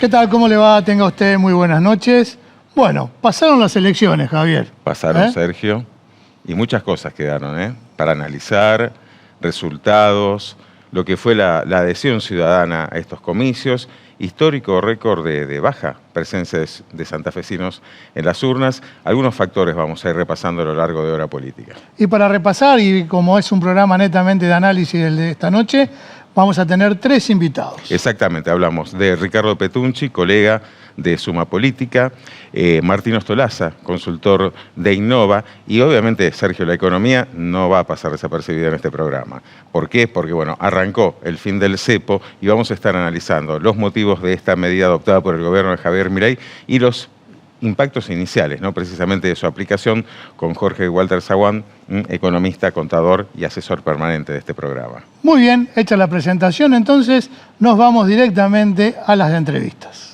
¿Qué tal? ¿Cómo le va? Tenga usted muy buenas noches. Bueno, pasaron las elecciones, Javier. Pasaron, Sergio, y muchas cosas quedaron, para analizar, resultados, lo que fue la adhesión ciudadana a estos comicios, histórico récord de baja presencia de santafesinos en las urnas. Algunos factores vamos a ir repasando a lo largo de Hora Política. Y para repasar, y como es un programa netamente de análisis el de esta noche, vamos a tener 3 invitados. Exactamente, hablamos de Ricardo Petunchi, colega de Suma Política, Martín Ostolaza, consultor de Innova, y obviamente, Sergio, la economía no va a pasar desapercibida en este programa. ¿Por qué? Porque, bueno, arrancó el fin del cepo y vamos a estar analizando los motivos de esta medida adoptada por el gobierno de Javier Milei y los impactos iniciales, ¿no? Precisamente de su aplicación, con Jorge Walter Zaguán, economista, contador y asesor permanente de este programa. Muy bien, hecha la presentación, entonces nos vamos directamente a las entrevistas.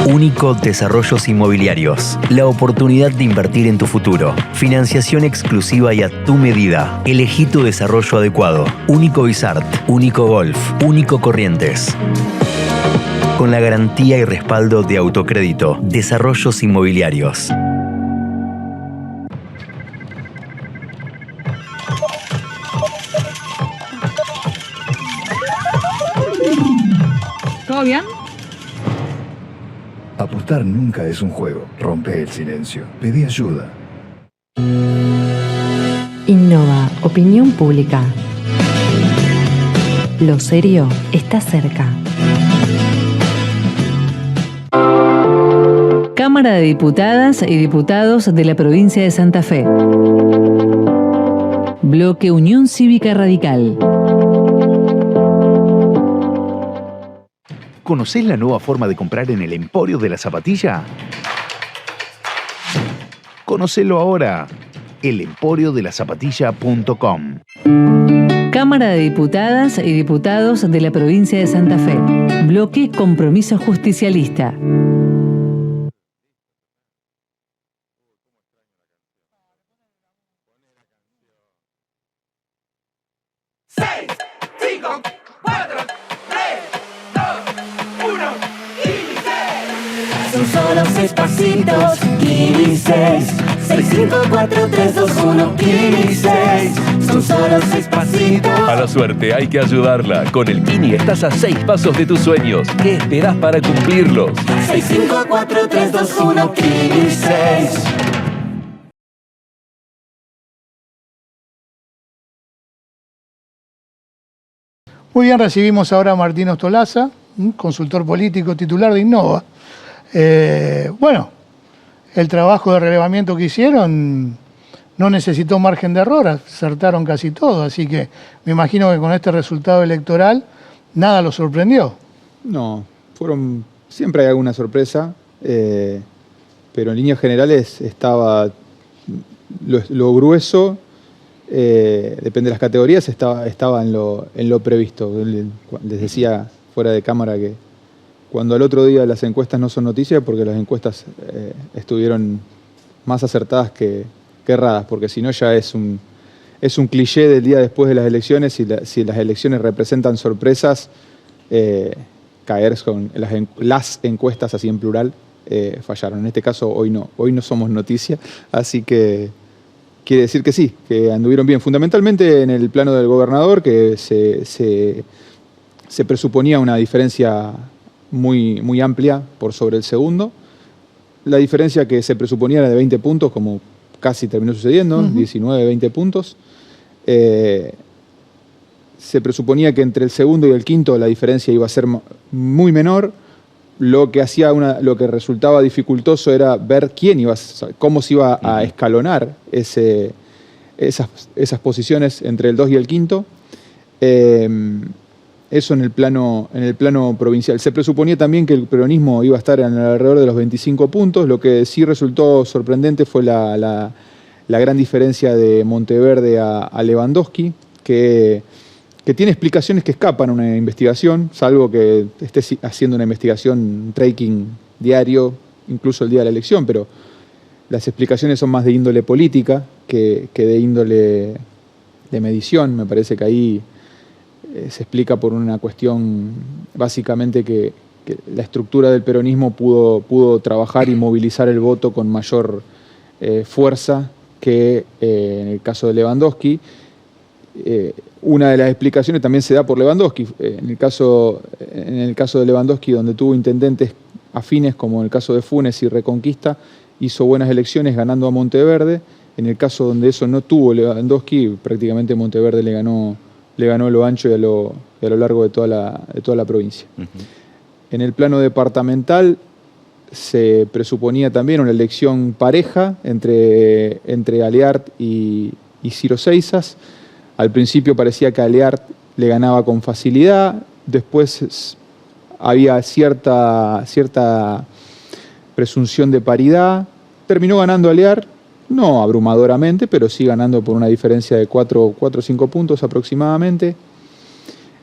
Único Desarrollos Inmobiliarios. La oportunidad de invertir en tu futuro. Financiación exclusiva y a tu medida. Elegí tu desarrollo adecuado. Único Bizart, Único Golf, Único Corrientes. Con la garantía y respaldo de Autocrédito. Desarrollos Inmobiliarios. ¿Todo bien? Apostar nunca es un juego. Rompe el silencio. Pedí ayuda. Innova, opinión pública. Lo serio está cerca. Cámara de Diputadas y Diputados de la provincia de Santa Fe. Bloque Unión Cívica Radical. ¿Conocés la nueva forma de comprar en el Emporio de la Zapatilla? Conocelo ahora. elemporiodelaZapatilla.com. Cámara de Diputadas y Diputados de la provincia de Santa Fe. Bloque Compromiso Justicialista. Son solo 6 pasitos, Kini 6. 6, 5, 4, 3, 2, 1, Kini 6. Son solo 6 pasitos. A la suerte hay que ayudarla. Con el Kini estás a 6 pasos de tus sueños. ¿Qué esperás para cumplirlos? 6, 5, 4, 3, 2, 1, Kini 6. Muy bien, recibimos ahora a Martín Ostolaza, consultor político titular de Innova. Bueno, el trabajo de relevamiento que hicieron no necesitó margen de error, acertaron casi todo, así que me imagino que con este resultado electoral nada los sorprendió. No, siempre hay alguna sorpresa, pero en líneas generales estaba lo grueso, depende de las categorías, estaba en lo previsto. Les decía fuera de cámara que cuando al otro día las encuestas no son noticias, porque las encuestas estuvieron más acertadas que erradas, porque si no ya es un cliché del día después de las elecciones. Si las elecciones representan sorpresas, caer con las encuestas así en plural fallaron. En este caso hoy no somos noticia, así que quiere decir que sí, que anduvieron bien. Fundamentalmente en el plano del gobernador, que se presuponía una diferencia muy amplia por sobre el segundo. La diferencia que se presuponía era de 20 puntos, como casi terminó sucediendo, 19, 20 puntos. Se presuponía que entre el segundo y el quinto la diferencia iba a ser muy menor. Lo que resultaba dificultoso era ver cómo se iba a escalonar esas posiciones entre el 2 y el quinto. Eso en el plano provincial. Se presuponía también que el peronismo iba a estar alrededor de los 25 puntos. Lo que sí resultó sorprendente fue la gran diferencia de Monteverde a Lewandowski, que tiene explicaciones que escapan a una investigación, salvo que esté haciendo una investigación, un tracking diario, incluso el día de la elección, pero las explicaciones son más de índole política que de índole de medición. Me parece que ahí se explica por una cuestión básicamente que la estructura del peronismo pudo trabajar y movilizar el voto con mayor fuerza que en el caso de Lewandowski. Una de las explicaciones también se da por Lewandowski. En el caso de Lewandowski, donde tuvo intendentes afines, como en el caso de Funes y Reconquista, hizo buenas elecciones ganando a Monteverde. En el caso donde eso no tuvo Lewandowski, prácticamente Monteverde le ganó a lo ancho y a lo largo de toda la provincia. En el plano departamental se presuponía también una elección pareja entre Aleart y Ciro Seixas. Al principio parecía que Aleart le ganaba con facilidad, después había cierta presunción de paridad. Terminó ganando Aleart, no abrumadoramente, pero sí ganando por una diferencia de 4 o 5 puntos aproximadamente.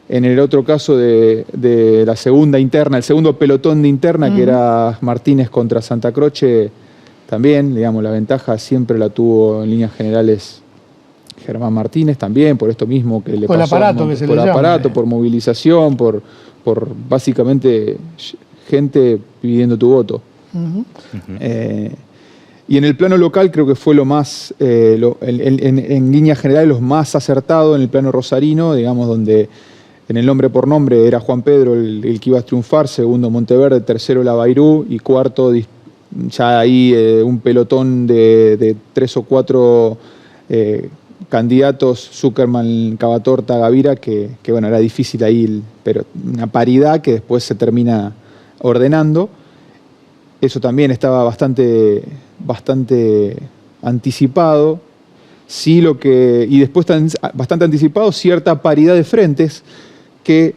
En el otro caso de la segunda interna, el segundo pelotón de interna, que era Martínez contra Santa Croce, también, digamos, la ventaja siempre la tuvo en líneas generales Germán Martínez, también, por esto mismo que le por pasó. El aparato que se por le aparato, llama. por movilización, por básicamente gente pidiendo tu voto. Y en el plano local creo que fue lo más, en líneas generales, lo más acertado en el plano rosarino, digamos, donde en el nombre por nombre era Juan Pedro el que iba a triunfar, segundo Monteverde, tercero Lavairú y cuarto ya ahí un pelotón de 3 o 4 candidatos, Zuckerman, Cavatorta, Gavira, que bueno, era difícil ahí, pero una paridad que después se termina ordenando. Eso también estaba bastante anticipado. Sí, y después bastante anticipado cierta paridad de frentes que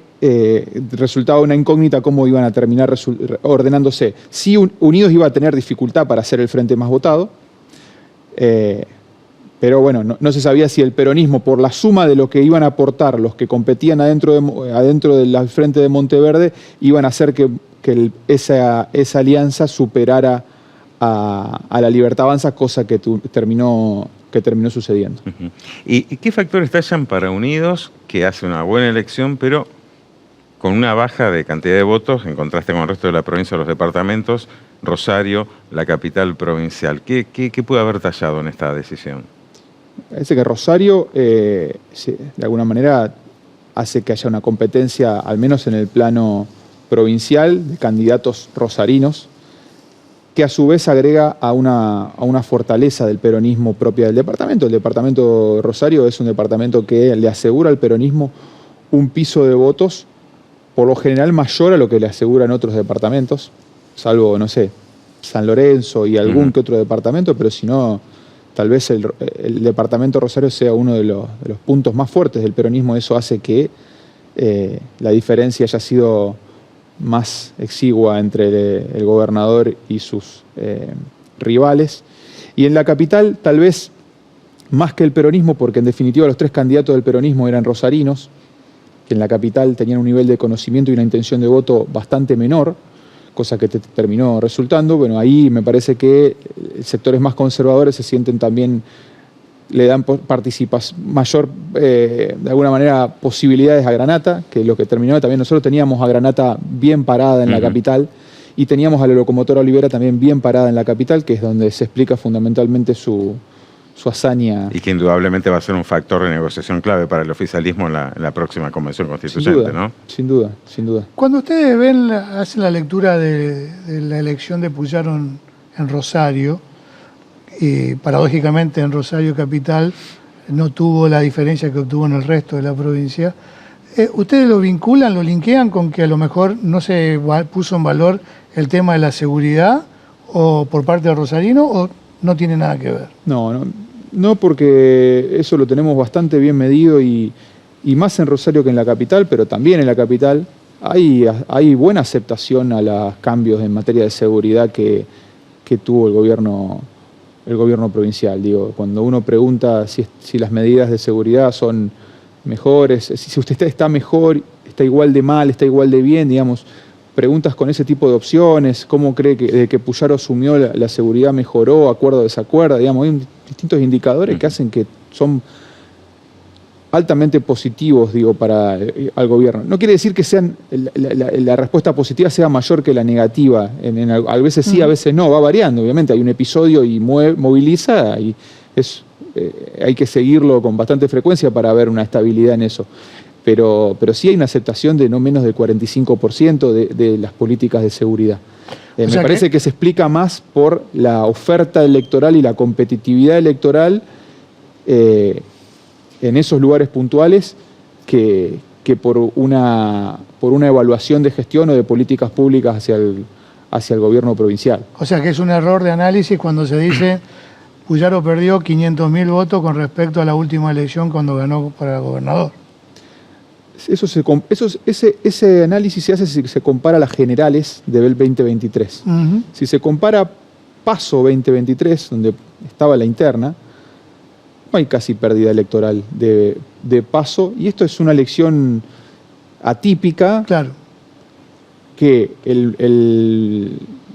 resultaba una incógnita cómo iban a terminar ordenándose. Sí, Unidos iba a tener dificultad para ser el frente más votado, pero bueno, no se sabía si el peronismo, por la suma de lo que iban a aportar los que competían adentro del frente de Monteverde, iban a hacer que esa alianza superara a la Libertad Avanza, cosa que terminó sucediendo. ¿Y qué factores tallan para Unidos, que hace una buena elección, pero con una baja de cantidad de votos en contraste con el resto de la provincia o los departamentos? Rosario, la capital provincial. ¿Qué puede haber tallado en esta decisión? Parece que Rosario, de alguna manera, hace que haya una competencia, al menos en el plano provincial, de candidatos rosarinos, que a su vez agrega a una fortaleza del peronismo propia del departamento. El departamento de Rosario es un departamento que le asegura al peronismo un piso de votos, por lo general mayor a lo que le aseguran otros departamentos, salvo, no sé, San Lorenzo y algún que otro departamento, pero si no, tal vez el departamento Rosario sea uno de los puntos más fuertes del peronismo. Eso hace que la diferencia haya sido más exigua entre el gobernador y sus rivales. Y en la capital, tal vez más que el peronismo, porque en definitiva los 3 candidatos del peronismo eran rosarinos, que en la capital tenían un nivel de conocimiento y una intención de voto bastante menor, cosa que terminó resultando. Bueno, ahí me parece que sectores más conservadores se sienten también, le dan mayor, de alguna manera, posibilidades a Granata, que lo que terminó también, nosotros teníamos a Granata bien parada en la capital y teníamos a la locomotora Olivera también bien parada en la capital, que es donde se explica fundamentalmente su hazaña. Y que indudablemente va a ser un factor de negociación clave para el oficialismo en la próxima convención constituyente, ¿no? Sin duda, sin duda. Cuando ustedes hacen la lectura de la elección de Puyaro en Rosario, y paradójicamente en Rosario Capital no tuvo la diferencia que obtuvo en el resto de la provincia, ¿ustedes lo vinculan, lo linkean con que a lo mejor no se puso en valor el tema de la seguridad o por parte de Rosarino, o no tiene nada que ver? No, porque eso lo tenemos bastante bien medido y más en Rosario que en la capital, pero también en la capital hay buena aceptación a los cambios en materia de seguridad que tuvo el gobierno provincial. Digo, cuando uno pregunta si las medidas de seguridad son mejores, si usted está mejor, está igual de mal, está igual de bien, digamos, preguntas con ese tipo de opciones, cómo cree que desde que Puyaro asumió la seguridad mejoró, acuerdo o desacuerdo, digamos, hay distintos indicadores que hacen que son altamente positivos, digo, para al gobierno. No quiere decir que sean la respuesta positiva sea mayor que la negativa. A veces sí, a veces no, va variando. Obviamente hay un episodio y moviliza y hay que seguirlo con bastante frecuencia para ver una estabilidad en eso. Pero sí hay una aceptación de no menos del 45% de las políticas de seguridad. Me parece que se explica más por la oferta electoral y la competitividad electoral en esos lugares puntuales que por una evaluación de gestión o de políticas públicas hacia el gobierno provincial. O sea que es un error de análisis cuando se dice Puyaro perdió 500.000 votos con respecto a la última elección cuando ganó para gobernador. Ese análisis se hace si se compara las generales del 2023. Si se compara PASO 2023, donde estaba la interna, no hay casi pérdida electoral de PASO, y esto es una elección atípica. Claro. Que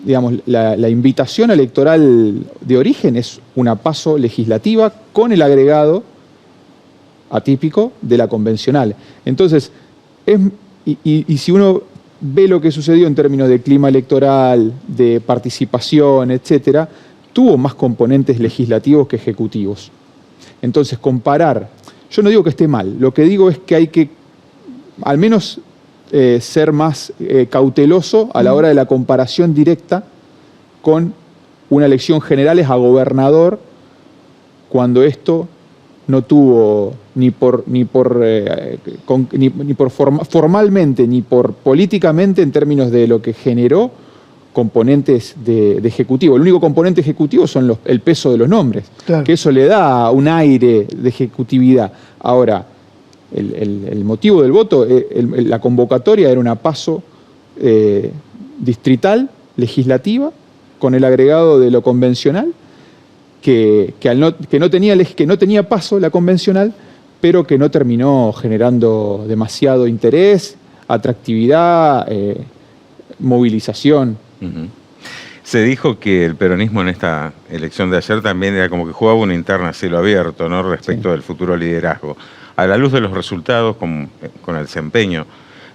digamos, la invitación electoral de origen es una PASO legislativa con el agregado atípico de la convencional. Entonces, y si uno ve lo que sucedió en términos de clima electoral, de participación, etcétera, tuvo más componentes legislativos que ejecutivos. Entonces, comparar, yo no digo que esté mal, lo que digo es que hay que al menos ser más cauteloso a la hora de la comparación directa con una elección generales a gobernador, cuando esto no tuvo formalmente ni por políticamente en términos de lo que generó componentes de ejecutivo. El único componente ejecutivo son el peso de los nombres, claro, que eso le da un aire de ejecutividad. Ahora, el motivo del voto, la convocatoria era una PASO distrital, legislativa, con el agregado de lo convencional, que no tenía PASO la convencional, pero que no terminó generando demasiado interés, atractividad, movilización. Se dijo que el peronismo en esta elección de ayer también era como que jugaba una interna a cielo abierto, ¿no?, respecto del futuro liderazgo. A la luz de los resultados, con el desempeño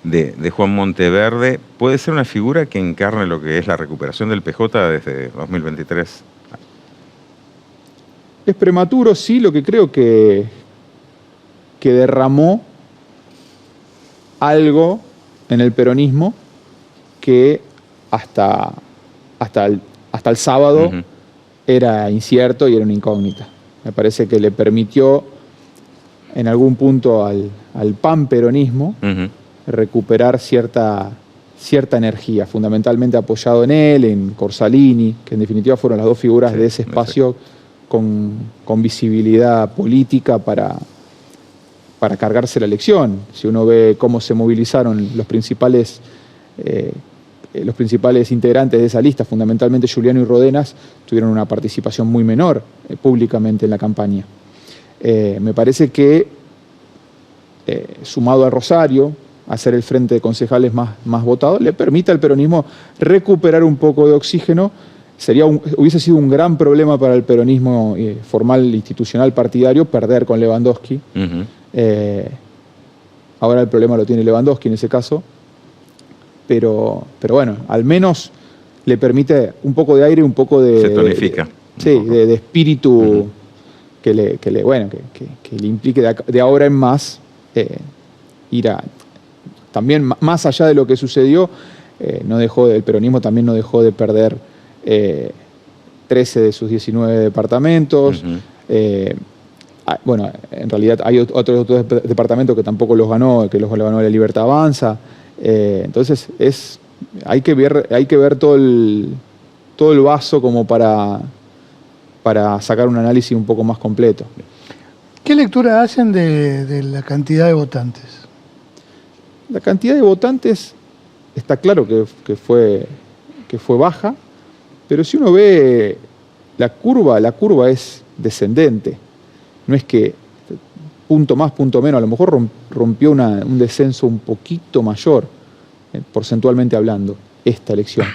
de Juan Monteverde, ¿puede ser una figura que encarne lo que es la recuperación del PJ desde 2023? Es prematuro, sí, lo que creo que derramó algo en el peronismo que hasta el sábado era incierto y era una incógnita. Me parece que le permitió en algún punto al panperonismo recuperar cierta energía, fundamentalmente apoyado en él, en Corsalini, que en definitiva fueron las dos figuras de ese espacio con visibilidad política para cargarse la elección. Si uno ve cómo se movilizaron los principales integrantes de esa lista, fundamentalmente Giuliano y Rodenas, tuvieron una participación muy menor públicamente en la campaña. Me parece que, sumado a Rosario, hacer el frente de concejales más votado, le permite al peronismo recuperar un poco de oxígeno. Hubiese sido un gran problema para el peronismo formal, institucional, partidario, perder con Lewandowski. Ahora el problema lo tiene Lewandowski en ese caso. Pero bueno, al menos le permite un poco de aire, un poco de... Se tonifica. De espíritu que le implique de ahora en más ir a... También más allá de lo que sucedió, el peronismo también no dejó de perder 13 de sus 19 departamentos. Bueno, en realidad hay otros departamentos que tampoco los ganó, que los ganó la Libertad Avanza. Entonces hay que ver todo el vaso como para sacar un análisis un poco más completo. ¿Qué lectura hacen de la cantidad de votantes? La cantidad de votantes está claro que fue baja, pero si uno ve la curva es descendente. No es que punto más, punto menos, a lo mejor rompió un descenso un poquito mayor, porcentualmente hablando, esta elección.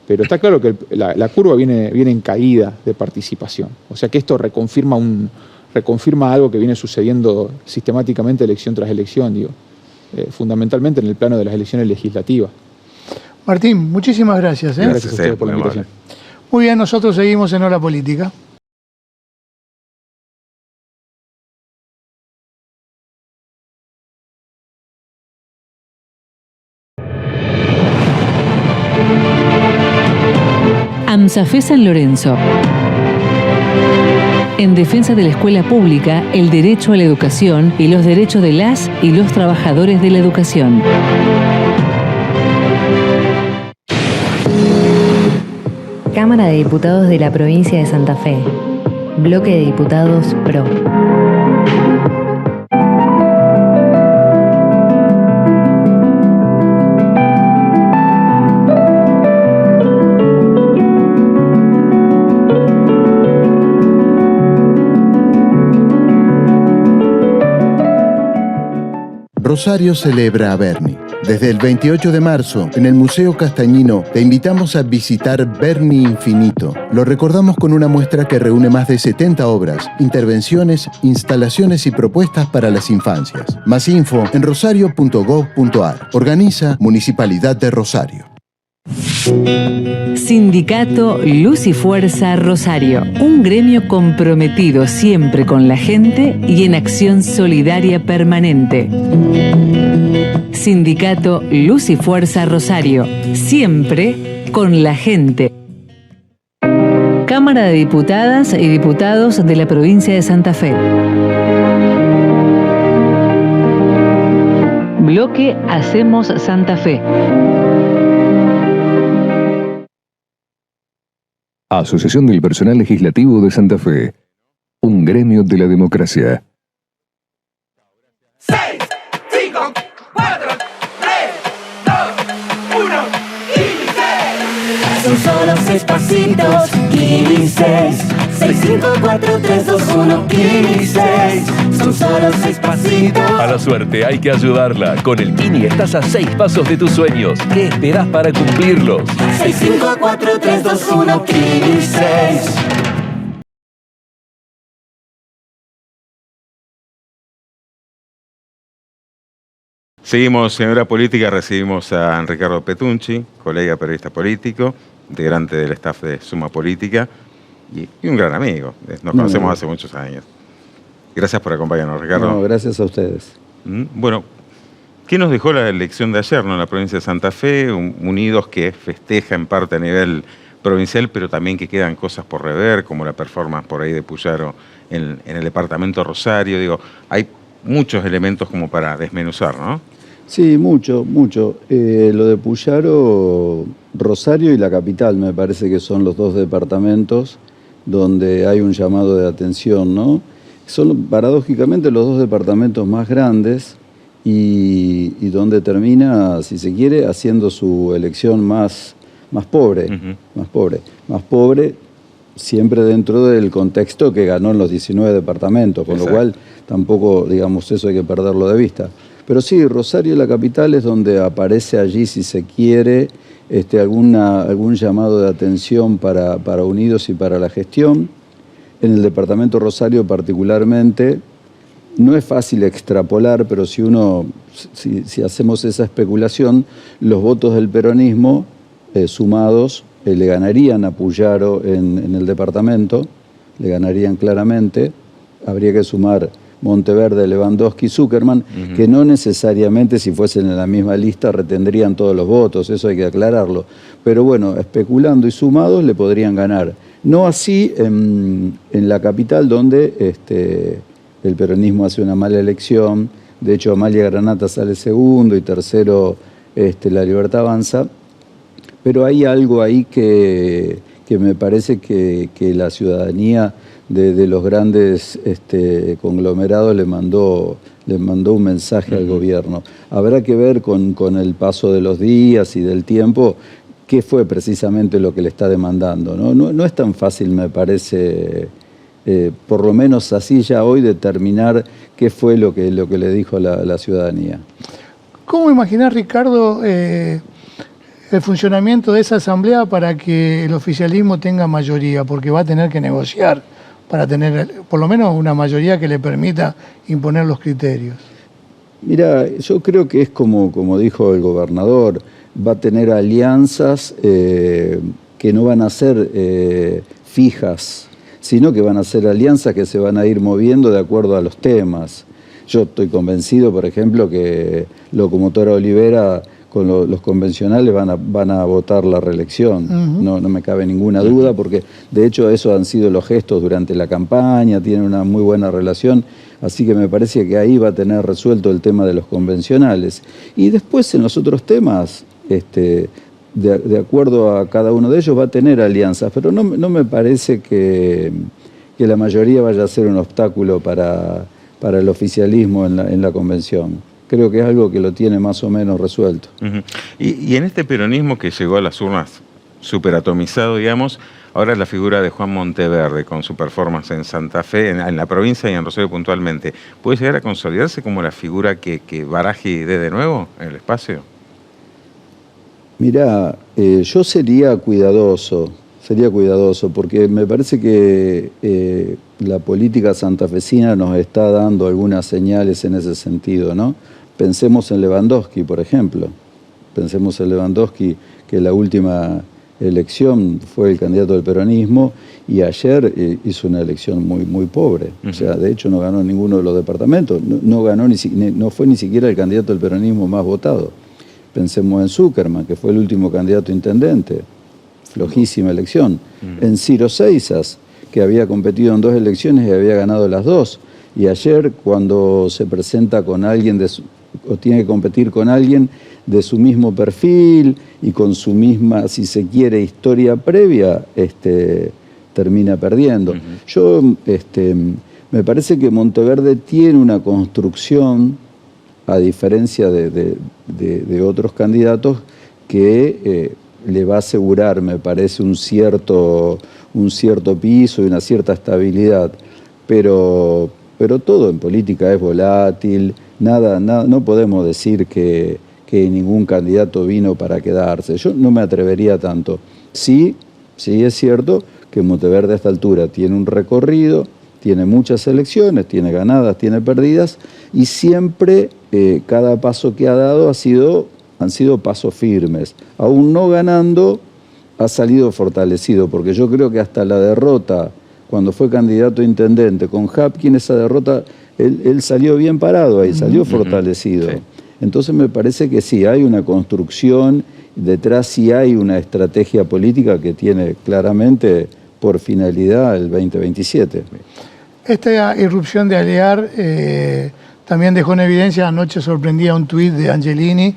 Pero está claro que la curva viene en caída de participación. O sea que esto reconfirma algo que viene sucediendo sistemáticamente elección tras elección, digo, fundamentalmente en el plano de las elecciones legislativas. Martín, muchísimas gracias. Gracias a ustedes por la invitación. Muy bien, nosotros seguimos en Hora Política. AMSAFE San Lorenzo. En defensa de la escuela pública, el derecho a la educación y los derechos de las y los trabajadores de la educación. Cámara de Diputados de la Provincia de Santa Fe. Bloque de Diputados PRO. Rosario celebra a Berni. Desde el 28 de marzo, en el Museo Castañino, te invitamos a visitar Berni Infinito. Lo recordamos con una muestra que reúne más de 70 obras, intervenciones, instalaciones y propuestas para las infancias. Más info en rosario.gov.ar. Organiza Municipalidad de Rosario. Sindicato Luz y Fuerza Rosario, un gremio comprometido siempre con la gente y en acción solidaria permanente. Sindicato Luz y Fuerza Rosario, siempre con la gente. Cámara de Diputadas y Diputados de la Provincia de Santa Fe. Bloque Hacemos Santa Fe. Asociación del Personal Legislativo de Santa Fe. Un gremio de la democracia. 6, 5, 4, 3, 2, 1, ¡inicie! Son solo 6 pasitos, 6, 5, 4, 3, 2, 1, 6. Son solo 6 pasitos. A la suerte hay que ayudarla. Con el Kini estás a 6 pasos de tus sueños. ¿Qué esperás para cumplirlos? 6, 5, 4, 3, 2, 1, 6. Seguimos en Hora Política, recibimos a Ricardo Petunchi, colega periodista político, integrante del staff de Suma Política y un gran amigo. Nos conocemos hace muchos años. Gracias por acompañarnos, Ricardo. No, gracias a ustedes. Bueno, ¿qué nos dejó la elección de ayer, ¿no? En la provincia de Santa Fe? Unidos que festeja en parte a nivel provincial, pero también que quedan cosas por rever, como la performance por ahí de Puyaro en el departamento Rosario. Digo, hay muchos elementos como para desmenuzar, ¿no? Sí, mucho. Lo de Puyaro, Rosario y la capital me parece que son los dos departamentos donde hay un llamado de atención, ¿no? Son paradójicamente los dos departamentos más grandes y donde termina, si se quiere, haciendo su elección más pobre, más pobre, siempre dentro del contexto que ganó en los 19 departamentos, con lo cual tampoco, digamos, eso hay que perderlo de vista. Pero sí, Rosario, la capital, es donde aparece allí, si se quiere, algún llamado de atención para Unidos y para la gestión. En el departamento Rosario particularmente, no es fácil extrapolar, pero si hacemos esa especulación, los votos del peronismo sumados le ganarían a Puyaro en el departamento, le ganarían claramente. Habría que sumar Monteverde, Lewandowski, Zuckerman, que no necesariamente, si fuesen en la misma lista, retendrían todos los votos, eso hay que aclararlo. Pero bueno, especulando y sumados le podrían ganar. No así en la capital, donde el peronismo hace una mala elección. De hecho, Amalia Granata sale segundo y tercero La Libertad Avanza. Pero hay algo ahí que me parece que la ciudadanía de los grandes conglomerados le mandó un mensaje al gobierno. Habrá que ver con el paso de los días y del tiempo qué fue precisamente lo que le está demandando, ¿no? No es tan fácil, me parece, por lo menos así ya hoy, determinar qué fue lo que le dijo la ciudadanía. ¿Cómo imaginás, Ricardo, el funcionamiento de esa asamblea para que el oficialismo tenga mayoría? Porque va a tener que negociar para tener por lo menos una mayoría que le permita imponer los criterios. Mira, yo creo que es como dijo el gobernador, va a tener alianzas que no van a ser fijas, sino que van a ser alianzas que se van a ir moviendo de acuerdo a los temas. Yo estoy convencido, por ejemplo, que Locomotora Olivera con los convencionales van a votar la reelección. No me cabe ninguna duda, porque de hecho esos han sido los gestos durante la campaña, tienen una muy buena relación, así que me parece que ahí va a tener resuelto el tema de los convencionales. Y después en los otros temas, de acuerdo a cada uno de ellos, va a tener alianzas, pero no me parece que la mayoría vaya a ser un obstáculo para el oficialismo en la convención. Creo que es algo que lo tiene más o menos resuelto. Y en este peronismo que llegó a las urnas superatomizado, digamos, ahora la figura de Juan Monteverde con su performance en Santa Fe, en la provincia y en Rosario puntualmente, ¿puede llegar a consolidarse como la figura que baraje de nuevo en el espacio? Mirá, yo sería cuidadoso, porque me parece que la política santafesina nos está dando algunas señales en ese sentido, ¿no? Pensemos en Lewandowski, por ejemplo. Pensemos en Lewandowski, que la última elección fue el candidato del peronismo y ayer hizo una elección muy pobre. O sea, de hecho no ganó ninguno de los departamentos, no fue ni siquiera el candidato del peronismo más votado. Pensemos en Zuckerman, que fue el último candidato a intendente. Flojísima elección. En Ciro Seixas, que había competido en 2 elecciones y había ganado las 2. Y ayer, cuando se presenta con alguien o tiene que competir con alguien de su mismo perfil y con su misma, si se quiere, historia previa, termina perdiendo. Yo, me parece que Monteverde tiene una construcción, a diferencia de otros candidatos, que le va a asegurar, me parece, un cierto piso y una cierta estabilidad. Pero todo en política es volátil, no podemos decir que ningún candidato vino para quedarse. Yo no me atrevería tanto. Sí es cierto que Monteverde a esta altura tiene un recorrido, tiene muchas elecciones, tiene ganadas, tiene perdidas, y siempre cada paso que ha dado han sido pasos firmes. Aún no ganando, ha salido fortalecido, porque yo creo que hasta la derrota, cuando fue candidato a intendente con Hapkin, esa derrota, él salió bien parado ahí, salió fortalecido. Sí. Entonces me parece que sí, hay una construcción, detrás sí hay una estrategia política que tiene claramente por finalidad el 2027. Esta irrupción de Alear también dejó en evidencia, anoche sorprendía un tuit de Angelini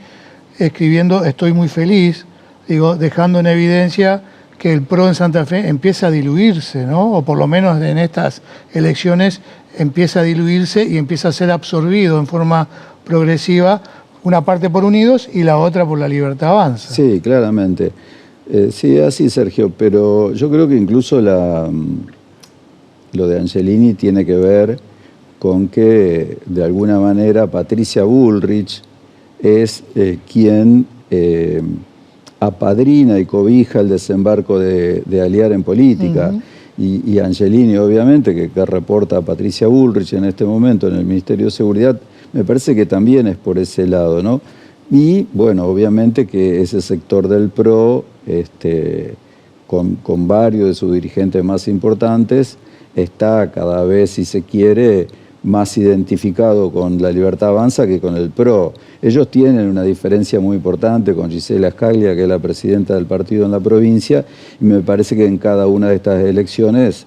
escribiendo "estoy muy feliz", dejando en evidencia que el PRO en Santa Fe empieza a diluirse, ¿no? O por lo menos en estas elecciones empieza a diluirse y empieza a ser absorbido en forma progresiva, una parte por Unidos y la otra por La Libertad Avanza. Sí, claramente. Sí, así, Sergio, pero yo creo que incluso lo de Angelini tiene que ver con que, de alguna manera, Patricia Bullrich es quien apadrina y cobija el desembarco de Alear en política. Y Angelini, obviamente, que reporta a Patricia Bullrich en este momento en el Ministerio de Seguridad, me parece que también es por ese lado, ¿no? Y, bueno, obviamente que ese sector del PRO, con varios de sus dirigentes más importantes, está cada vez, si se quiere, más identificado con La Libertad Avanza que con el PRO. Ellos tienen una diferencia muy importante con Gisela Scaglia, que es la presidenta del partido en la provincia, y me parece que en cada una de estas elecciones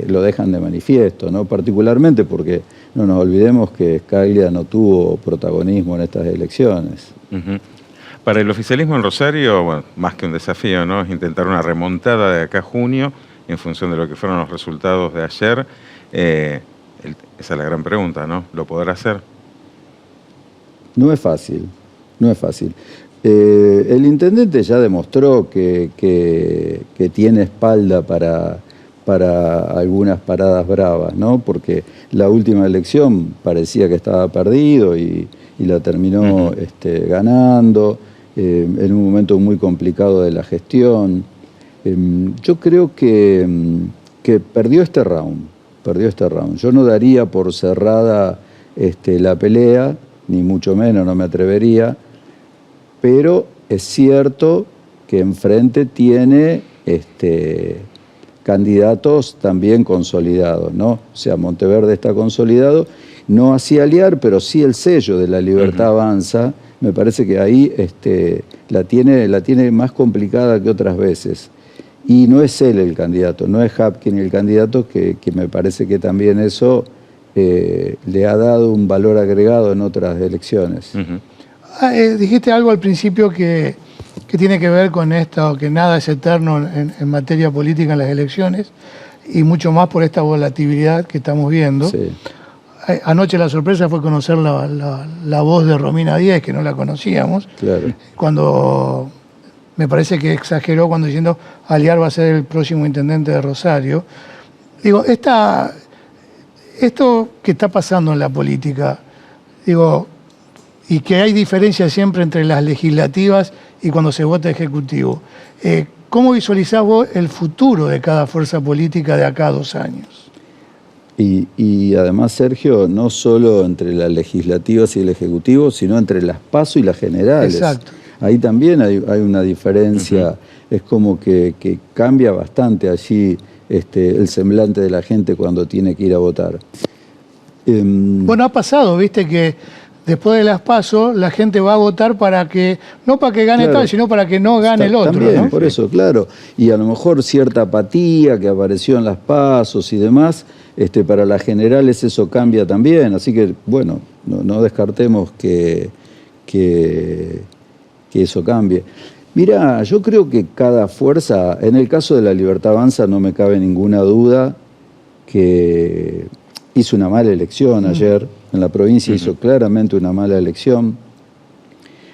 lo dejan de manifiesto, ¿no? Particularmente porque no nos olvidemos que Scaglia no tuvo protagonismo en estas elecciones. Para el oficialismo en Rosario, bueno, más que un desafío, ¿no? Es intentar una remontada de acá a junio en función de lo que fueron los resultados de ayer. Esa es la gran pregunta, ¿no? ¿Lo podrá hacer? No es fácil, no es fácil. El intendente ya demostró que tiene espalda para algunas paradas bravas, ¿no? Porque la última elección parecía que estaba perdido y la terminó ganando en un momento muy complicado de la gestión. Yo creo que perdió este round. Yo no daría por cerrada la pelea, ni mucho menos, no me atrevería, pero es cierto que enfrente tiene candidatos también consolidados, ¿no? O sea, Monteverde está consolidado, no así Aliar, pero sí el sello de La Libertad Avanza. Me parece que ahí la tiene más complicada que otras veces. Y no es él el candidato, no es Hapkin el candidato, que me parece que también eso le ha dado un valor agregado en otras elecciones. Dijiste algo al principio que tiene que ver con esto, que nada es eterno en materia política en las elecciones, y mucho más por esta volatilidad que estamos viendo. Sí. Anoche la sorpresa fue conocer la voz de Romina Díaz, que no la conocíamos, claro. Cuando me parece que exageró cuando diciendo Aliar va a ser el próximo intendente de Rosario. Digo, esto que está pasando en la política, digo, y que hay diferencia siempre entre las legislativas y cuando se vota ejecutivo. ¿Cómo visualizás vos el futuro de cada fuerza política de acá a 2 años? Y además, Sergio, no solo entre las legislativas y el ejecutivo, sino entre las PASO y las generales. Exacto. Ahí también hay una diferencia, es como que cambia bastante allí el semblante de la gente cuando tiene que ir a votar. Bueno, ha pasado, viste, que después de las PASO la gente va a votar para que, no para que gane Claro. tal, sino para que no gane el otro. También, ¿no? por eso, claro. Y a lo mejor cierta apatía que apareció en las PASOs y demás, para las generales eso cambia también. Así que, bueno, no descartemos que eso cambie. Mira, yo creo que cada fuerza, en el caso de La Libertad Avanza no me cabe ninguna duda que hizo una mala elección ayer. En la provincia hizo claramente una mala elección.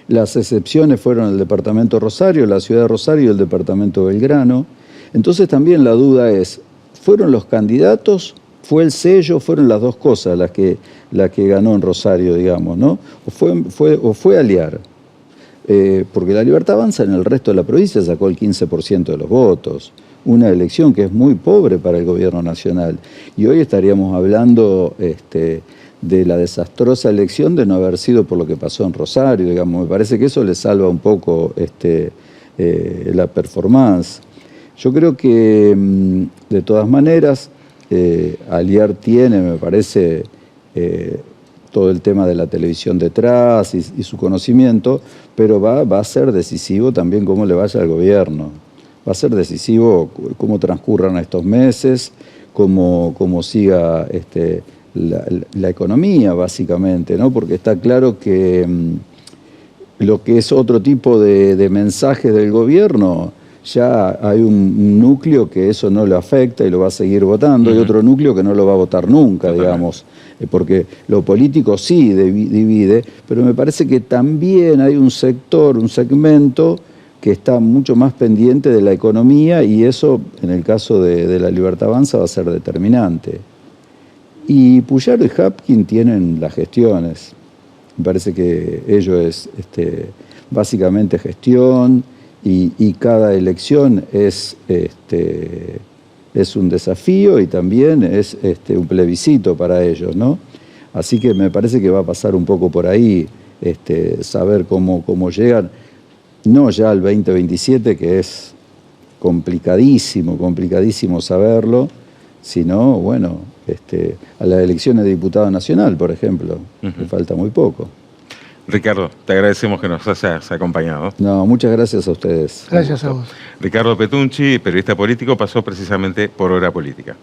Las excepciones fueron el departamento Rosario, la ciudad de Rosario y el departamento Belgrano. Entonces también la duda es, ¿fueron los candidatos? ¿Fue el sello? Fueron las dos cosas las que ganó en Rosario, digamos, ¿no? ¿O fue Aliar? Porque La Libertad Avanza en el resto de la provincia sacó el 15% de los votos. Una elección que es muy pobre para el gobierno nacional. Y hoy estaríamos hablando de la desastrosa elección de no haber sido por lo que pasó en Rosario, digamos. Me parece que eso le salva un poco la performance. Yo creo que, de todas maneras, Aliar tiene, me parece, todo el tema de la televisión detrás y su conocimiento, pero va a ser decisivo también cómo le vaya al gobierno. Va a ser decisivo cómo transcurran estos meses, cómo siga la economía, básicamente, ¿no? Porque está claro que lo que es otro tipo de mensajes del gobierno, ya hay un núcleo que eso no le afecta y lo va a seguir votando, y otro núcleo que no lo va a votar nunca, digamos, porque lo político sí divide, pero me parece que también hay un sector, un segmento que está mucho más pendiente de la economía, y eso, en el caso de La Libertad Avanza, va a ser determinante. Y Puyaro y Hapkin tienen las gestiones. Me parece que ello es básicamente gestión, y cada elección es un desafío y también es un plebiscito para ellos, ¿no? Así que me parece que va a pasar un poco por ahí, saber cómo llegan, no ya al 2027, que es complicadísimo saberlo, sino, bueno, a las elecciones de diputado nacional, por ejemplo, que falta muy poco. Ricardo, te agradecemos que nos hayas acompañado. No, muchas gracias a ustedes. Gracias a vos. Ricardo Petunchi, periodista político, pasó precisamente por Hora Política.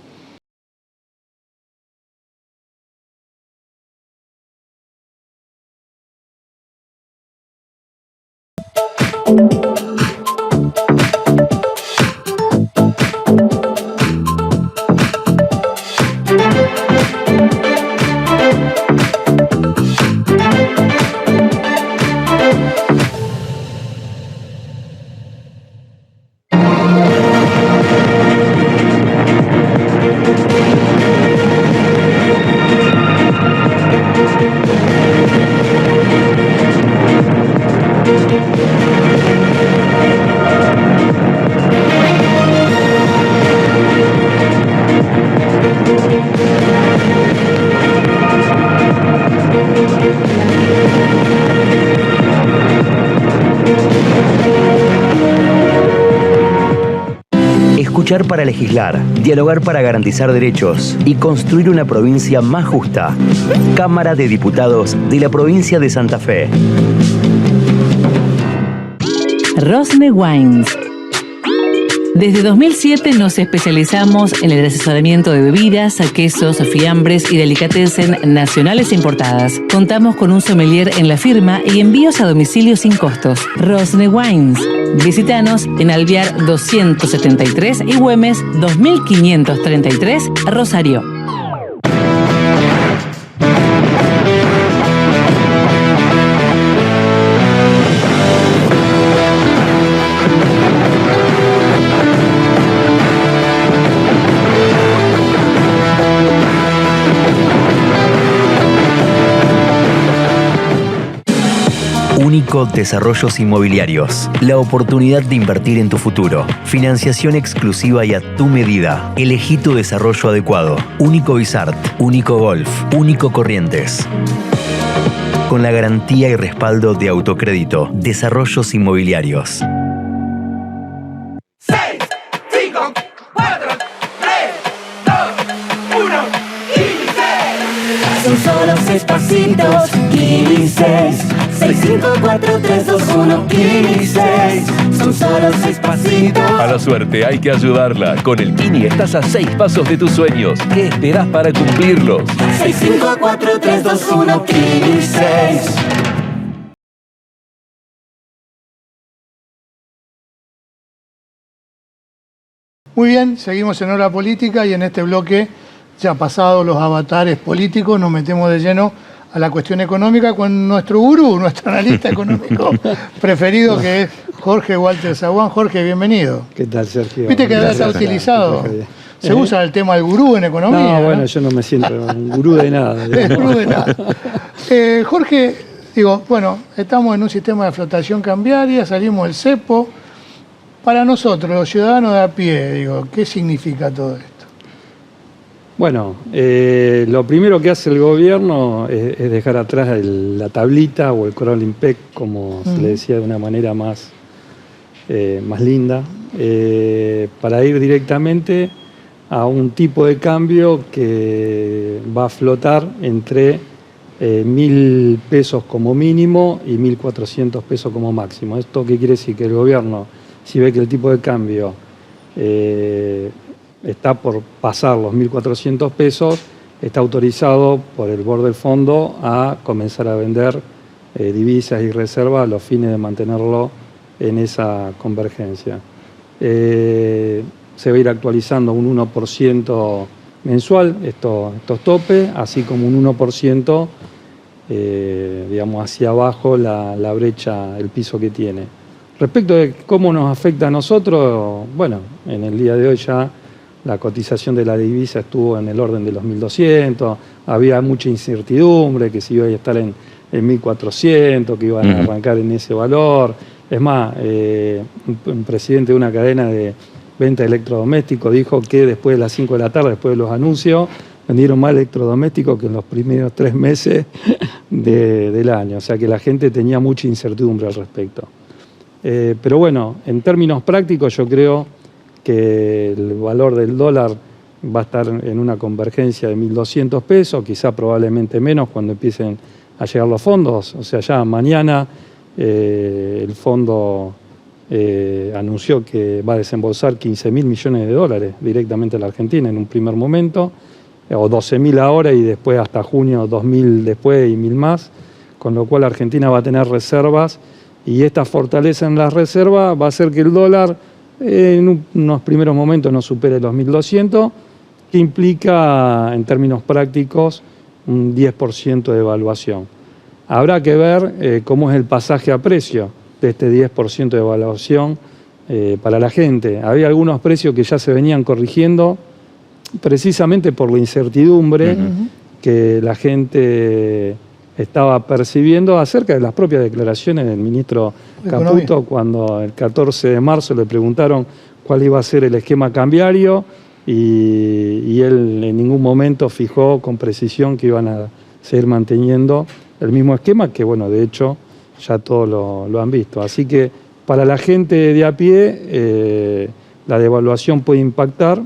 Escuchar para legislar, dialogar para garantizar derechos y construir una provincia más justa. Cámara de Diputados de la provincia de Santa Fe. Rosne Wines. Desde 2007 nos especializamos en el asesoramiento de bebidas, quesos, fiambres y delicatessen nacionales e importadas. Contamos con un sommelier en la firma y envíos a domicilio sin costos. Rosne Wines. Visítanos en Alvear 273 y Güemes 2533, Rosario. Único Desarrollos Inmobiliarios. La oportunidad de invertir en tu futuro. Financiación exclusiva y a tu medida. Elegí tu desarrollo adecuado. Único Bizart, Único Golf, Único Corrientes. Con la garantía y respaldo de Autocrédito. Desarrollos Inmobiliarios. 6, 5, 4, 3, 2, 1, Kini 6. Son solo 6 pasitos, Kini 6. 6, 5, 4, 3, 2, 1, Kini 6. Son solo 6 pasitos. A la suerte hay que ayudarla. Con el Kini estás a 6 pasos de tus sueños. ¿Qué esperás para cumplirlos? 6, 5, 4, 3, 2, 1, Kini 6. Muy bien, seguimos en Hora Política y en este bloque, ya pasados los avatares políticos, nos metemos de lleno a la cuestión económica con nuestro gurú, nuestro analista económico preferido, que es Jorge Walter Zaguán. Jorge, bienvenido. ¿Qué tal, Sergio? Viste que ahora está utilizado. Se usa el tema del gurú en economía. No, bueno, yo no me siento un gurú de nada. Gurú de nada. Jorge, digo, bueno, estamos en un sistema de flotación cambiaria, salimos del cepo. Para nosotros, los ciudadanos de a pie, digo, ¿qué significa todo esto? Bueno, lo primero que hace el gobierno es dejar atrás la tablita o el crawling peg, como se le decía de una manera más linda, para ir directamente a un tipo de cambio que va a flotar entre 1.000 pesos como mínimo y 1.400 pesos como máximo. ¿Esto qué quiere decir? Que el gobierno, si ve que el tipo de cambio está por pasar los 1.400 pesos, está autorizado por el board del fondo a comenzar a vender divisas y reservas a los fines de mantenerlo en esa convergencia. Se va a ir actualizando un 1% mensual estos topes, así como un 1% digamos hacia abajo la brecha, el piso que tiene. Respecto de cómo nos afecta a nosotros, bueno, en el día de hoy ya la cotización de la divisa estuvo en el orden de los 1.200, había mucha incertidumbre, que si iba a estar en 1.400, que iban a arrancar en ese valor. Es más, un presidente de una cadena de venta de electrodomésticos dijo que después de las 5 de la tarde, después de los anuncios, vendieron más electrodomésticos que en los primeros 3 meses del año. O sea que la gente tenía mucha incertidumbre al respecto. Pero bueno, en términos prácticos yo creo que el valor del dólar va a estar en una convergencia de 1.200 pesos, quizá probablemente menos cuando empiecen a llegar los fondos. O sea, ya mañana el fondo anunció que va a desembolsar 15.000 millones de dólares directamente a la Argentina en un primer momento, o 12.000 ahora y después hasta junio 2.000 después y 1.000 más, con lo cual Argentina va a tener reservas y esta fortaleza en las reservas va a hacer que el dólar en unos primeros momentos no supere los 1.200, que implica en términos prácticos un 10% de evaluación. Habrá que ver cómo es el pasaje a precio de este 10% de evaluación para la gente. Había algunos precios que ya se venían corrigiendo precisamente por la incertidumbre que la gente estaba percibiendo acerca de las propias declaraciones del ministro Caputo, cuando el 14 de marzo le preguntaron cuál iba a ser el esquema cambiario y él en ningún momento fijó con precisión que iban a seguir manteniendo el mismo esquema, que bueno, de hecho ya todos lo han visto. Así que para la gente de a pie la devaluación puede impactar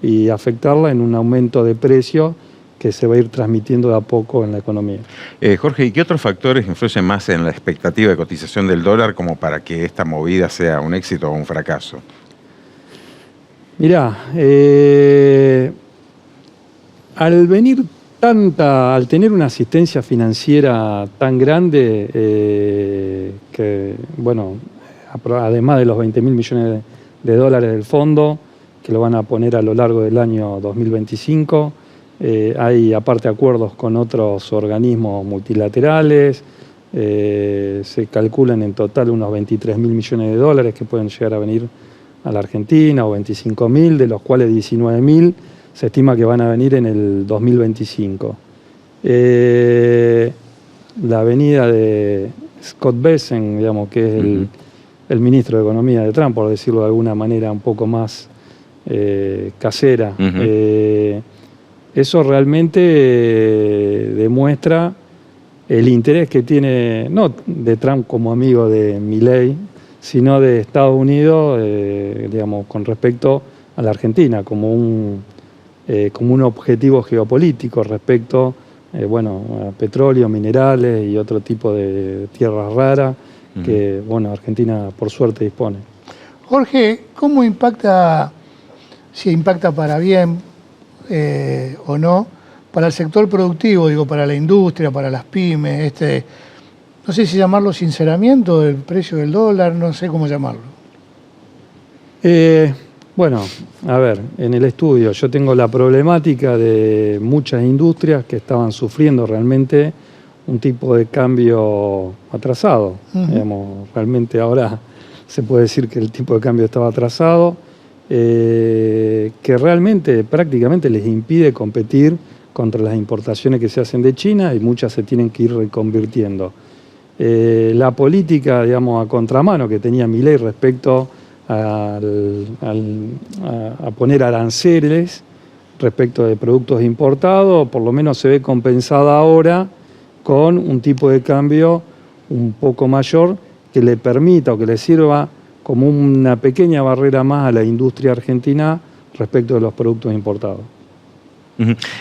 y afectarla en un aumento de precios que se va a ir transmitiendo de a poco en la economía. Jorge, ¿y qué otros factores influyen más en la expectativa de cotización del dólar como para que esta movida sea un éxito o un fracaso? Mirá, al tener una asistencia financiera tan grande, que, bueno, además de los 20.000 millones de dólares del fondo, que lo van a poner a lo largo del año 2025, hay aparte acuerdos con otros organismos multilaterales, se calculan en total unos 23.000 millones de dólares que pueden llegar a venir a la Argentina, o 25.000, de los cuales 19.000 se estima que van a venir en el 2025. La venida de Scott Bessent, digamos, que es el ministro de Economía de Trump, por decirlo de alguna manera un poco más casera, eso realmente demuestra el interés que tiene, no de Trump como amigo de Milei, sino de Estados Unidos, digamos, con respecto a la Argentina, como un objetivo geopolítico respecto, bueno, a petróleo, minerales y otro tipo de tierras raras que, bueno, Argentina por suerte dispone. Jorge, ¿cómo impacta, si impacta para bien o no, para el sector productivo, digo, para la industria, para las pymes, no sé si llamarlo sinceramiento del precio del dólar, no sé cómo llamarlo? Bueno, a ver, en el estudio yo tengo la problemática de muchas industrias que estaban sufriendo realmente un tipo de cambio atrasado. Digamos, realmente ahora se puede decir que el tipo de cambio estaba atrasado, que realmente prácticamente les impide competir contra las importaciones que se hacen de China y muchas se tienen que ir reconvirtiendo. La política, digamos, a contramano que tenía Milei respecto a poner aranceles respecto de productos importados, por lo menos se ve compensada ahora con un tipo de cambio un poco mayor que le permita o que le sirva como una pequeña barrera más a la industria argentina respecto de los productos importados.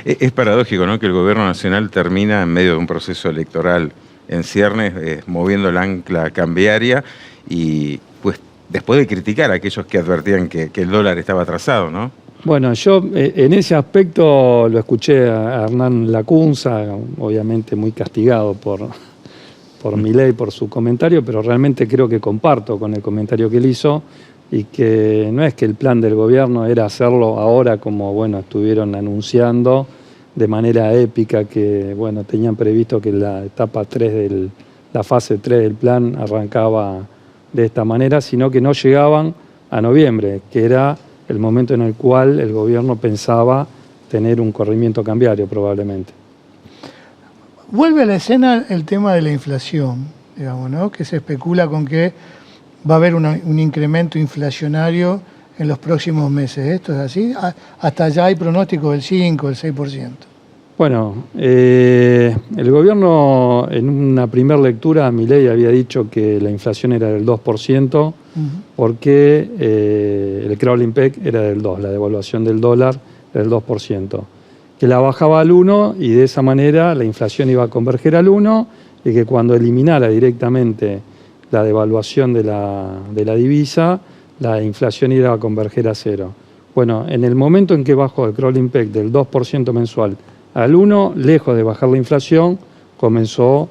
Es paradójico, ¿no?, que el gobierno nacional termina en medio de un proceso electoral en ciernes, moviendo la ancla cambiaria y pues después de criticar a aquellos que advertían que el dólar estaba atrasado, ¿no? Bueno, yo en ese aspecto lo escuché a Hernán Lacunza, obviamente muy castigado por Milei, por su comentario, pero realmente creo que comparto con el comentario que él hizo y que no es que el plan del gobierno era hacerlo ahora como, bueno, estuvieron anunciando de manera épica que, bueno, tenían previsto que la etapa 3 la fase 3 del plan arrancaba de esta manera, sino que no llegaban a noviembre, que era el momento en el cual el gobierno pensaba tener un corrimiento cambiario probablemente. Vuelve a la escena el tema de la inflación, digamos, ¿no?, que se especula con que va a haber un incremento inflacionario en los próximos meses. ¿Esto es así? Hasta allá hay pronósticos del 5, del 6%. Bueno, el gobierno en una primera lectura, Milei había dicho que la inflación era del 2%, porque el crawling peg era del 2%, la devaluación del dólar era del 2%. Que la bajaba al 1 y de esa manera la inflación iba a converger al 1 y que cuando eliminara directamente la devaluación de la divisa, la inflación iba a converger a 0. Bueno, en el momento en que bajó el crawling peg del 2% mensual al 1, lejos de bajar la inflación, comenzó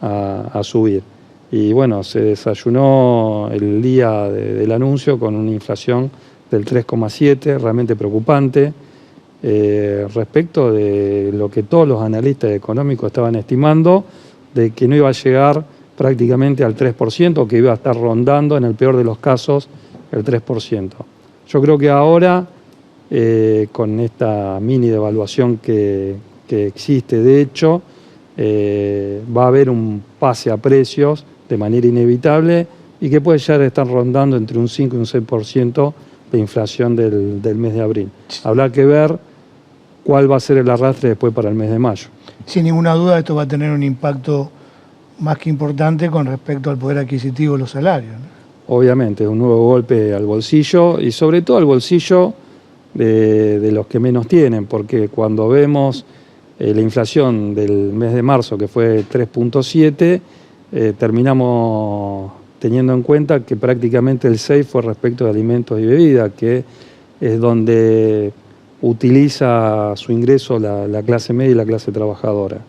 a subir. Y bueno, se desayunó el día del anuncio con una inflación del 3,7, realmente preocupante. Respecto de lo que todos los analistas económicos estaban estimando, de que no iba a llegar prácticamente al 3%, que iba a estar rondando, en el peor de los casos, el 3%. Yo creo que ahora, con esta mini devaluación que existe, de hecho, va a haber un pase a precios de manera inevitable y que puede ya estar rondando entre un 5 y un 6% de inflación del mes de abril. Habrá que ver cuál va a ser el arrastre después para el mes de mayo. Sin ninguna duda esto va a tener un impacto más que importante con respecto al poder adquisitivo de los salarios, ¿no? obviamente, un nuevo golpe al bolsillo y sobre todo al bolsillo de los que menos tienen, porque cuando vemos la inflación del mes de marzo, que fue 3.7, terminamos teniendo en cuenta que prácticamente el 6 fue respecto de alimentos y bebidas, que es donde utiliza su ingreso la clase media y la clase trabajadora.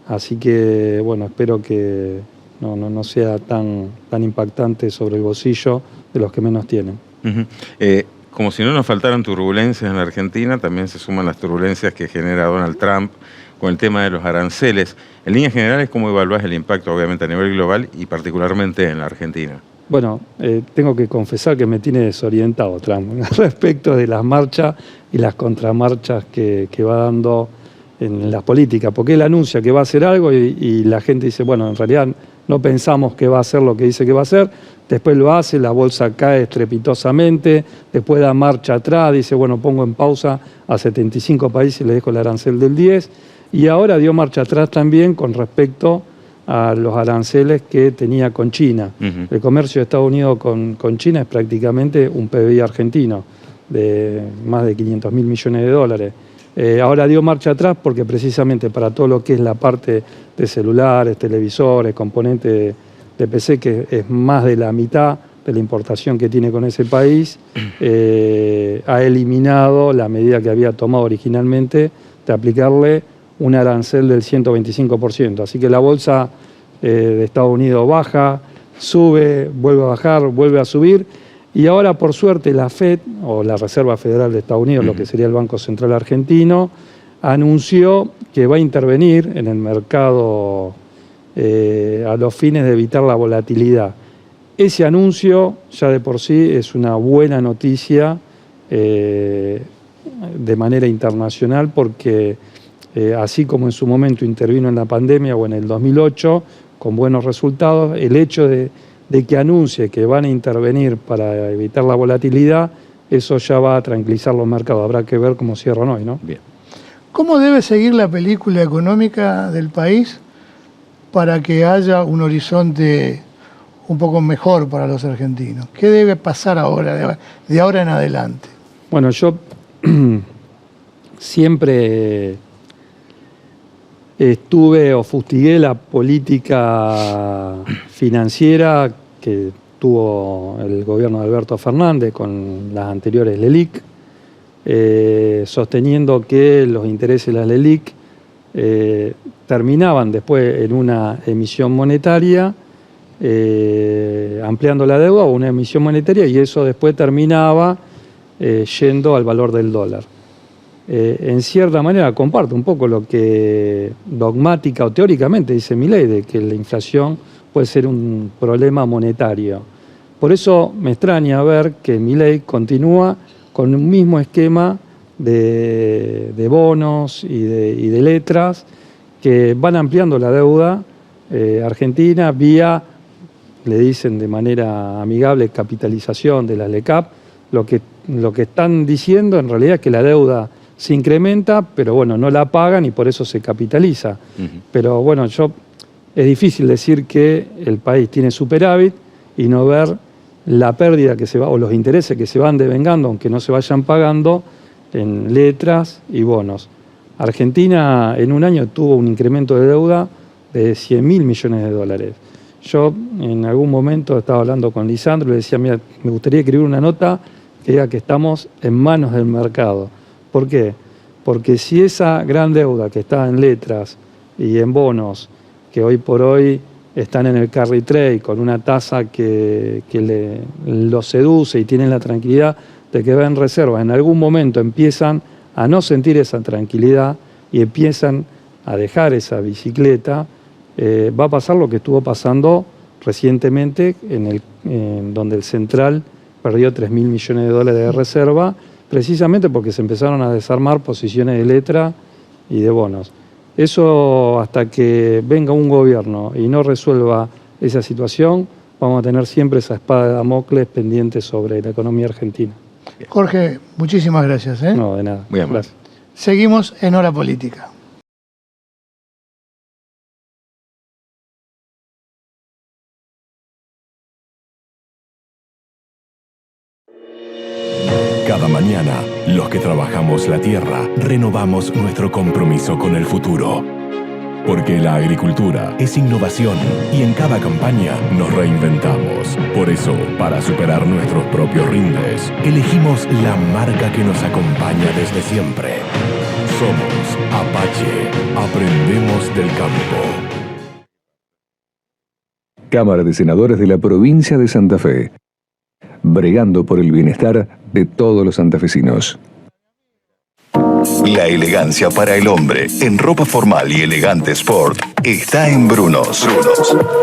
Así que, bueno, espero que no sea tan impactante sobre el bolsillo de los que menos tienen. Como si no nos faltaran turbulencias en la Argentina, también se suman las turbulencias que genera Donald Trump con el tema de los aranceles. En líneas generales, ¿cómo evaluás el impacto, obviamente, a nivel global y particularmente en la Argentina? Bueno, tengo que confesar que me tiene desorientado Trump respecto de las marchas y las contramarchas que va dando en las políticas, porque él anuncia que va a hacer algo y la gente dice, bueno, en realidad no pensamos que va a hacer lo que dice que va a hacer, después lo hace, la bolsa cae estrepitosamente, después da marcha atrás, dice, bueno, pongo en pausa a 75 países y le dejo el arancel del 10, y ahora dio marcha atrás también con respecto a los aranceles que tenía con China. El comercio de Estados Unidos con China es prácticamente un PBI argentino de más de 500.000 millones de dólares. Ahora dio marcha atrás porque precisamente para todo lo que es la parte de celulares, televisores, componentes de PC, que es más de la mitad de la importación que tiene con ese país, ha eliminado la medida que había tomado originalmente de aplicarle un arancel del 125%. Así que la bolsa de Estados Unidos baja, sube, vuelve a bajar, vuelve a subir. Y ahora, por suerte, la FED, o la Reserva Federal de Estados Unidos, lo que sería el Banco Central Argentino, anunció que va a intervenir en el mercado a los fines de evitar la volatilidad. Ese anuncio ya de por sí es una buena noticia de manera internacional porque así como en su momento intervino en la pandemia o en el 2008 con buenos resultados, el hecho de que anuncie que van a intervenir para evitar la volatilidad, eso ya va a tranquilizar los mercados. Habrá que ver cómo cierran hoy, ¿no? Bien. ¿Cómo debe seguir la película económica del país para que haya un horizonte un poco mejor para los argentinos? ¿Qué debe pasar ahora, de ahora en adelante? Bueno, yo siempre estuve o fustigué la política financiera que tuvo el gobierno de Alberto Fernández con las anteriores LELIQ, sosteniendo que los intereses de las LELIQ terminaban después en una emisión monetaria, ampliando la deuda o una emisión monetaria, y eso después terminaba yendo al valor del dólar. En cierta manera comparto un poco lo que dogmática o teóricamente dice Milei, de que la inflación puede ser un problema monetario. Por eso me extraña ver que Milei continúa con un mismo esquema de bonos y de letras que van ampliando la deuda argentina vía, le dicen de manera amigable, capitalización de la LECAP. Lo que están diciendo en realidad es que la deuda se incrementa, pero bueno, no la pagan y por eso se capitaliza. Pero bueno, es difícil decir que el país tiene superávit y no ver la pérdida que se va, o los intereses que se van devengando, aunque no se vayan pagando, en letras y bonos. Argentina en un año tuvo un incremento de deuda de 100.000 millones de dólares. Yo en algún momento estaba hablando con Lisandro y le decía, mira, me gustaría escribir una nota que diga que estamos en manos del mercado. ¿Por qué? Porque si esa gran deuda que está en letras y en bonos, que hoy por hoy están en el carry trade con una tasa que los seduce y tienen la tranquilidad de que va en reserva, en algún momento empiezan a no sentir esa tranquilidad y empiezan a dejar esa bicicleta, va a pasar lo que estuvo pasando recientemente donde el Central perdió 3.000 millones de dólares de reserva, precisamente porque se empezaron a desarmar posiciones de letra y de bonos. Eso, hasta que venga un gobierno y no resuelva esa situación, vamos a tener siempre esa espada de Damocles pendiente sobre la economía argentina. Jorge, muchísimas gracias. No, de nada. Muy amable. Gracias. Seguimos en Hora Política. Cada mañana, los que trabajamos la tierra, renovamos nuestro compromiso con el futuro. Porque la agricultura es innovación y en cada campaña nos reinventamos. Por eso, para superar nuestros propios rindes, elegimos la marca que nos acompaña desde siempre. Somos Apache. Aprendemos del campo. Cámara de Senadores de la Provincia de Santa Fe. Bregando por el bienestar de todos los santafesinos. La elegancia para el hombre en ropa formal y elegante sport está en Brunos.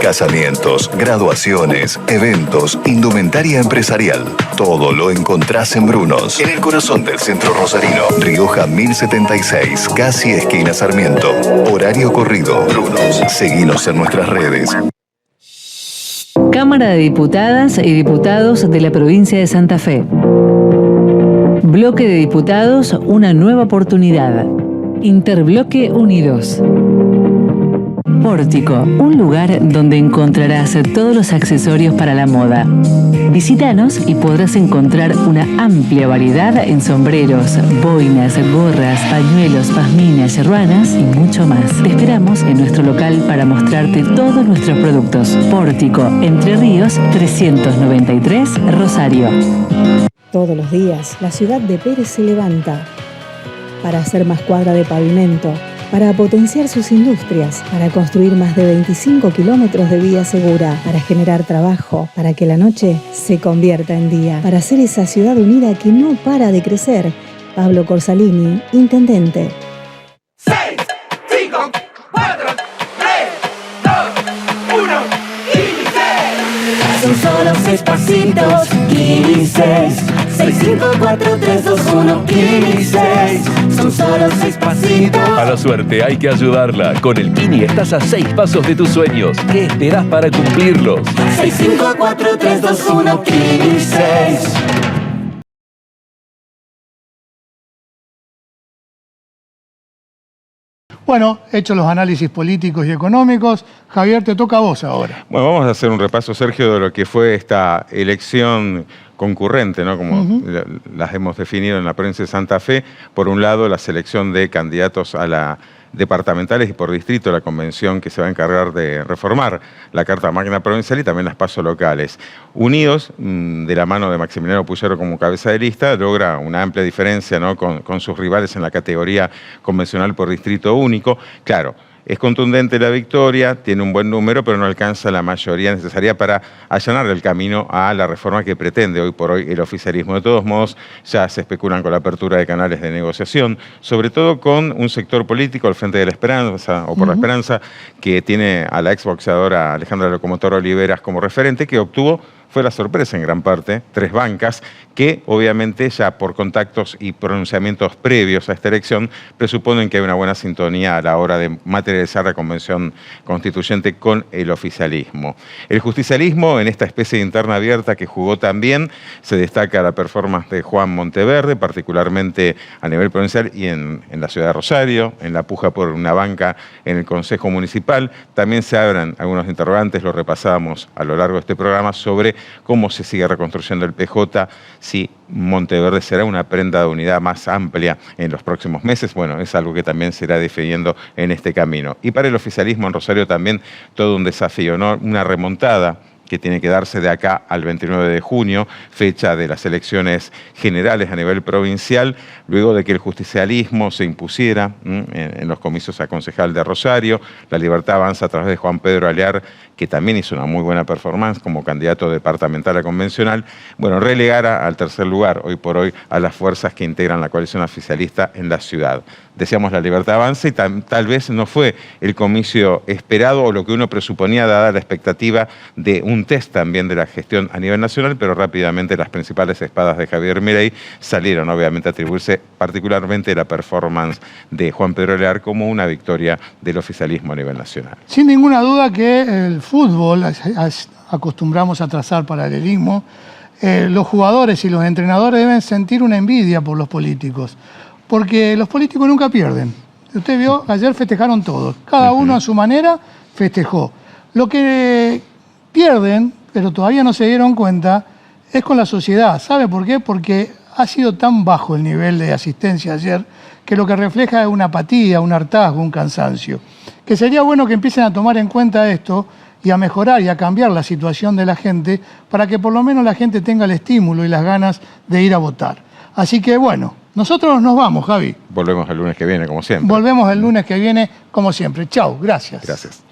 Casamientos, graduaciones, eventos, indumentaria empresarial. Todo lo encontrás en Brunos, en el corazón del centro rosarino. Rioja 1076, casi esquina Sarmiento. Horario corrido. Brunos. Seguinos en nuestras redes. Cámara de Diputadas y Diputados de la Provincia de Santa Fe. Bloque de Diputados, una nueva oportunidad. Interbloque Unidos. Pórtico, un lugar donde encontrarás todos los accesorios para la moda. Visítanos y podrás encontrar una amplia variedad en sombreros, boinas, gorras, pañuelos, pazminas, ruanas y mucho más. Te esperamos en nuestro local para mostrarte todos nuestros productos. Pórtico, Entre Ríos, 393, Rosario. Todos los días, la ciudad de Pérez se levanta para hacer más cuadra de pavimento, para potenciar sus industrias, para construir más de 25 kilómetros de vía segura, para generar trabajo, para que la noche se convierta en día, para ser esa ciudad unida que no para de crecer. Pablo Corsalini, Intendente. 6, 5, 4, 3, 2, 1, 15. Son solo 6 pasitos, 15. 6, 5, 4, 3, 2, 1, 15. Son solo 6 pasitos. A la suerte hay que ayudarla. Con el Kini estás a 6 pasos de tus sueños. ¿Qué esperás para cumplirlos? 6, 5, 4, 3, 2, 1, 15. Bueno, hechos los análisis políticos y económicos, Javier, te toca a vos ahora. Bueno, vamos a hacer un repaso, Sergio, de lo que fue esta elección concurrente, ¿no? Como las hemos definido en la provincia de Santa Fe. Por un lado, la selección de candidatos a la departamentales y por distrito, la convención que se va a encargar de reformar la Carta Magna Provincial y también las PASO locales. Unidos, de la mano de Maximiliano Puyaro como cabeza de lista, logra una amplia diferencia, ¿no? con sus rivales en la categoría convencional por distrito único. Claro, es contundente la victoria, tiene un buen número, pero no alcanza la mayoría necesaria para allanar el camino a la reforma que pretende hoy por hoy el oficialismo. De todos modos, ya se especulan con la apertura de canales de negociación, sobre todo con un sector político, el Frente de la Esperanza, o por la Esperanza, que tiene a la exboxeadora Alejandra Locomotora Oliveras como referente, que obtuvo, fue la sorpresa en gran parte, 3 bancas que obviamente ya por contactos y pronunciamientos previos a esta elección presuponen que hay una buena sintonía a la hora de materializar la convención constituyente con el oficialismo. El justicialismo, en esta especie de interna abierta que jugó también, se destaca la performance de Juan Monteverde, particularmente a nivel provincial y en la ciudad de Rosario, en la puja por una banca en el Consejo Municipal. También se abren algunos interrogantes, lo repasábamos a lo largo de este programa, sobre cómo se sigue reconstruyendo el PJ, si Monteverde será una prenda de unidad más amplia en los próximos meses. Bueno, es algo que también se irá definiendo en este camino. Y para el oficialismo en Rosario también todo un desafío, ¿no? Una remontada que tiene que darse de acá al 29 de junio, fecha de las elecciones generales a nivel provincial, luego de que el justicialismo se impusiera en los comicios a concejal de Rosario. La Libertad Avanza a través de Juan Pedro Alear, que también hizo una muy buena performance como candidato departamental a convencional, bueno, relegara al tercer lugar, hoy por hoy, a las fuerzas que integran la coalición oficialista en la ciudad. Decíamos la Libertad Avanza y tal vez no fue el comicio esperado o lo que uno presuponía dada la expectativa de un test también de la gestión a nivel nacional, pero rápidamente las principales espadas de Javier Milei salieron obviamente a atribuirse particularmente la performance de Juan Pedro Lear como una victoria del oficialismo a nivel nacional. Sin ninguna duda que el fútbol, acostumbramos a trazar paralelismo, los jugadores y los entrenadores deben sentir una envidia por los políticos, porque los políticos nunca pierden. Usted vio, ayer festejaron todos, cada uno a su manera festejó. Lo que pierden, pero todavía no se dieron cuenta, es con la sociedad. ¿Sabe por qué? Porque ha sido tan bajo el nivel de asistencia ayer que lo que refleja es una apatía, un hartazgo, un cansancio. Que sería bueno que empiecen a tomar en cuenta esto y a mejorar y a cambiar la situación de la gente para que por lo menos la gente tenga el estímulo y las ganas de ir a votar. Así que bueno, nosotros nos vamos, Javi. Volvemos el lunes que viene, como siempre. Volvemos el lunes que viene, como siempre. Chau, gracias. Gracias.